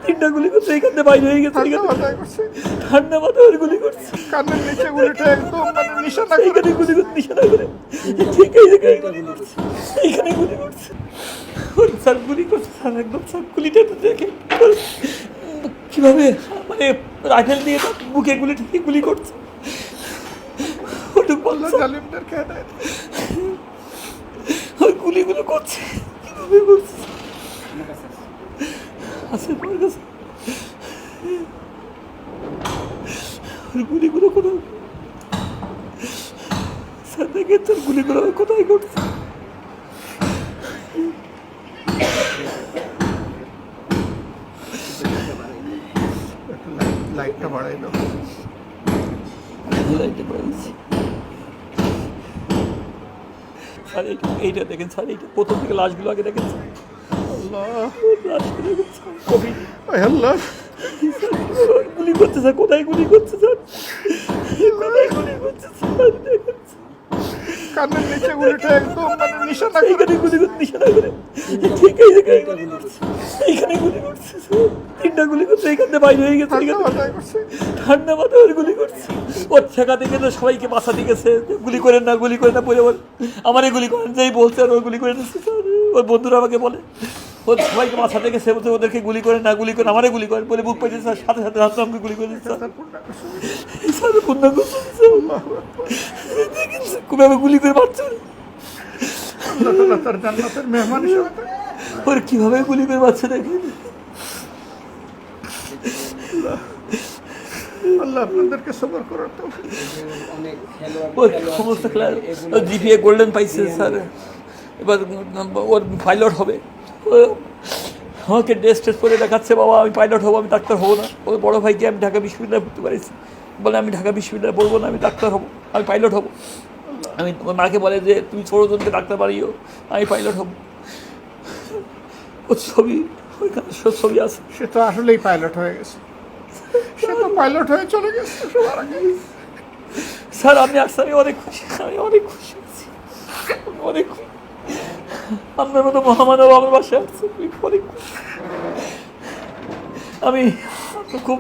তিনটা গুলি করছে, এখানে বাইরে হয়ে গেছে, ঠান্ডা মাথায় গুলি করছে, কানের নিচে গুলিটা একদম মানে নিশানা করে এখানে গুলি করছে, নিশানা করে ঠিক এই জায়গায় গুলি করছে, এইখানে গুলি করছে। ওর স্যার গুলি করছে স্যার, একদম স্যার গুলিটা তো দেখে কিভাবে মানে রাইফেল দিয়ে তার বুকে গুলি ঠেকে গুলি করছে। ওটুকু বললো জালিমদেরকে হেদায়েত ওই গুলিগুলো করছে কিভাবে করছে আছে তোমার কাছে ওই গুলিগুলো কোথাও স্যার দেখে তোর গুলিগুলো কোথায় করছে। লাইটটা বাড়াই দাও। লাইটে পড়েছি স্যার, এইটা দেখেন স্যার, এইটা প্রথম থেকে লাশগুলো আগে দেখেন স্যার, আল্লাহ লাশগুলো দেখেন স্যার, কবি আল্লাহ গুলি করছে স্যার, কোথায় গুলি করছে স্যার, কোথায় গুলি করছে স্যার দেখেন স্যার। কানের নিচে গুলিটা একদম মানে নিশানা করে এইখানে গুলি করছে, নিশানা করে ঠিক এই জায়গায় গুলি করছে, এইখানে গুলি করছে স্যার, তিনটা গুলি করছে, এখানে বাইরে হয়ে গেছে, ঠান্ডা মাথায় করছে। ঠান্ডা মাথায় ওর গুলি করছে। ওর ঠেকা থেকে তো সবাইকে বাঁচাতে গেছে, গুলি করেন না গুলি করেন না বলে ওর আমারই গুলি করেন যেই বলছে আর ওর গুলি করে দিচ্ছে স্যার। ওর বন্ধুরা আমাকে বলে ওর সবাইকে বাঁচাতে গেছে, বলছে ওদেরকে গুলি করেন না গুলি করেন, আমারই গুলি করেন বলে বুক পেয়েছে স্যার, সাথে সাথে হাত আমাকে গুলি করে দিচ্ছে স্যার। স্যার পূর্ণ করছে দেখেন স্যার, কীভাবে গুলি করে মারছে ওরে। আল্লাহ তাআলা তার জান্নাতের মেহমান হিসেবে ওর কীভাবে গুলি করে মারছে দেখেন। আল্লাহ আপনাদেরকে সবর করার তৌফিক। ওর সমস্ত ক্লাস জিপিএ গোল্ডেন পাইছে স্যার, এবার ওর পাইলট হবে। ও আমাকে ড্রেস টেস্ট করে দেখাচ্ছে, বাবা আমি পাইলট হবো, আমি ডাক্তার হবো না। ওর বড়ো ভাইকে আমি ঢাকা বিশ্ববিদ্যালয়ে ভর্তি করেছি, বলে আমি ঢাকা বিশ্ববিদ্যালয়ে পড়বো না, আমি ডাক্তার হবো, আমি পাইলট হবো। আমি ওর মাকে বলে যে তুমি 16 জনকে ডাক্তার বাড়িও, আমি পাইলট হবো। ওর ছবি ওইখানে সব ছবি আছে। সে তো আসলেই পাইলট হয়ে গেছে, সে তো পাইলট হয়ে চলে গেছে সবার আগে। স্যার আমি আসছি, আমি অনেক খুশি, আমি অনেক খুশি আছি, অনেক খুশি। আপনার মতো মহামানব আমার বাসায় আসছে, আমি অনেক খুশি। আমি খুব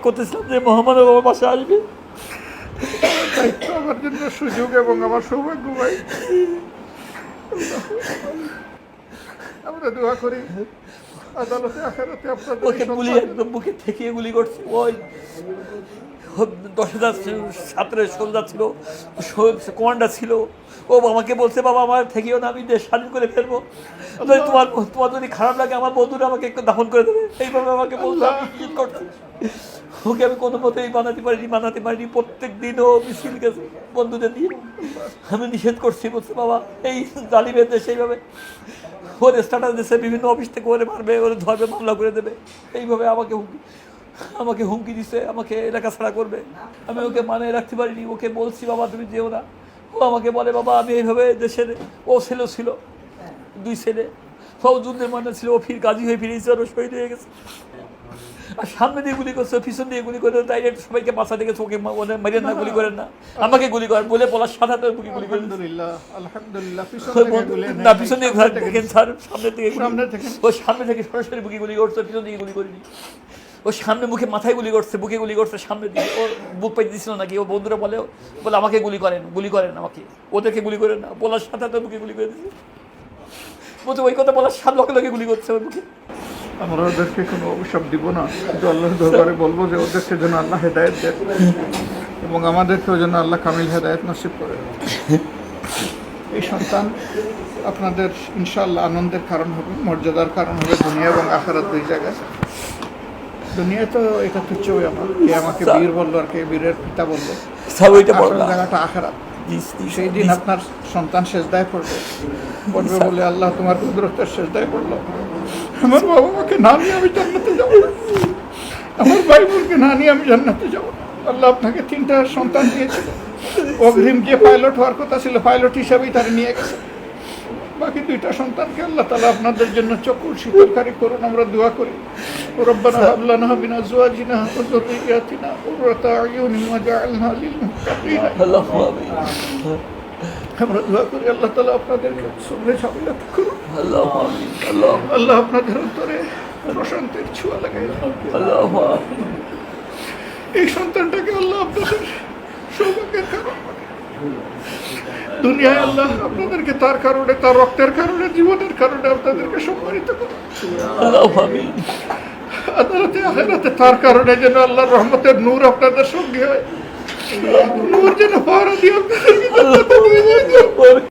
করতেছিলাম যে মহামানব আমার বাসায় আসবে। দায়িত্ব আমার জন্য সুযোগ এবং আমার সৌভাগ্য ভাই। আমরা দোয়া করি আদালতে আখেরাতে আপনাদের ওকে গুলি একদম বুকে ঠেকিয়ে গুলি করছে। ওই 10,000 ছাত্রের সোলজার ছিল, কমান্ডার ছিল, ও আমাকে বলছে বাবা আমার ঠেকিও না, আমি দেশ স্বাধীন করে ফেলবো, তোমার তোমার যদি খারাপ লাগে আমার বন্ধুরা আমাকে একটু দাফন করে দেবে, এইভাবে আমাকে বলছে। করছে ওকে আমি কোনো মতেই বানাতে পারিনি। প্রত্যেক দিন ও মিছিল গেছে বন্ধুদের নিয়ে, আমি নিষেধ করছি, বলছে বাবা এই জালিমের দেশ এইভাবে ওর স্ট্যাটাস দিচ্ছে, বিভিন্ন অফিস থেকে ওরে মারবে, ওরে ধরবে, মামলা করে দেবে, এইভাবে আমাকে হুমকি দিচ্ছে, আমাকে এলাকা ছাড়া করবে। আমি ওকে মানে রাখতে পারিনি, ওকে বলছি বাবা তুমি যেও না। ও আমাকে বলে বাবা আমি এইভাবে দেশের, ও ছিল 2 ছেলে, ও যুদ্ধের ময়দানে ছিল, ও গাজী হয়ে ফিরেছে, আরও শহীদ হয়ে গেছে। আর সামনে দিয়ে গুলি করছে, পিছন দিয়ে গুলি করে ডাইরেক্ট সবাইকে বাঁচাতে গেছে, ওকে মারিয়েন না, গুলি করেন না, আমাকে গুলি করেন বলে বলার সাথে সাথে বুকে গুলি করে আলহামদুলিল্লাহ না পিছন দিয়ে দেখেন স্যার, সামনে থেকে ও সামনে থেকে সরাসরি বুকে গুলি করছে, পিছন দিকে গুলি করিনি। ও সামনে মাথায় গুলি করছে, বুকে গুলি করছে, সামনে দিয়ে ওর বুক পাই দিচ্ছিল নাকি। ও বন্ধুরা বলে আমাকে গুলি করেন আমাকে, ওদেরকে গুলি করেন না, বলার সাথে সাথে বুকে গুলি করে দিচ্ছে। বলছে ওই কথা বলার সাথে লগে গুলি করছে ওর বুকে। আমরা ওদেরকে কোনো অভিশাপ দিব না, কিন্তু আল্লাহর দরবারে বলবো যে ওদেরকে যেন আল্লাহ হেদায়েত দেন এবং আমাদেরকেও যেন আল্লাহ কামিল হেদায়েত নসিব করে। এই সন্তান আপনাদের ইনশাআল্লাহ আনন্দের কারণ হবে, মর্যাদার কারণ হবে, দুনিয়া এবং আখিরাত 2 জায়গায়। দুনিয়ায় তো এটা তুচ্ছ ব্যাপার, কে আমাকে বীর বললো আর কে বীরের পিতা বললো, আসল জায়গাটা আখিরাত। সেই দিন আপনার সন্তান সেজদায় পড়বে বলে আল্লাহ তোমার কুদরতের সেজদায় পড়লো, আমার বাবা মাকে না নিয়ে আমি জান্নাতে যাবো না, আমার ভাই বোনকে না নিয়ে আমি জান্নাতে যাবো না। আল্লাহ আপনাকে 3টা সন্তান দিয়েছিল, অগ্রিম যে পাইলট হওয়ার কথা ছিল পাইলট হিসাবেই তারা নিয়ে গেছে। বাকি 2টা সন্তানকে আল্লাহ তাআলা আপনাদের জন্য চক্ষুর শীতলকারী করুন, আমরা দোয়া করি। রব্বানা হাব লানা মিন আজওয়াজিনা ওয়া যুররিয়াতিনা কুররাতা আয়ুনিন ওয়াজআলনা লিল মুত্তাকিনা। আমরা দোয়া করি আল্লাহ তাআলা আপনাদেরকে সবরে সাবিলাত করুন। আল্লাহ আপনাদের অন্তরে প্রশান্তির ছোঁয়া লাগাই দেন। আল্লাহ এই সন্তানটাকে আল্লাহ আপনাদের সৌভাগ্যের কারণ বানায়। দুনিয়ায় আল্লাহ আপনাদেরকে তার কারণে, তার রক্তের কারণে, জীবনের কারণে আপনাদেরকে সম্মানিত করে। আল্লাহ আমিন আদালতে আখিরাতে তার কারণে যেন আল্লাহর রহমতের নূর আপনাদের সঙ্গে হয়, নূর যেন পাহারা দিয়ে আপনাদেরকে জান্নাতে নিয়ে যায়।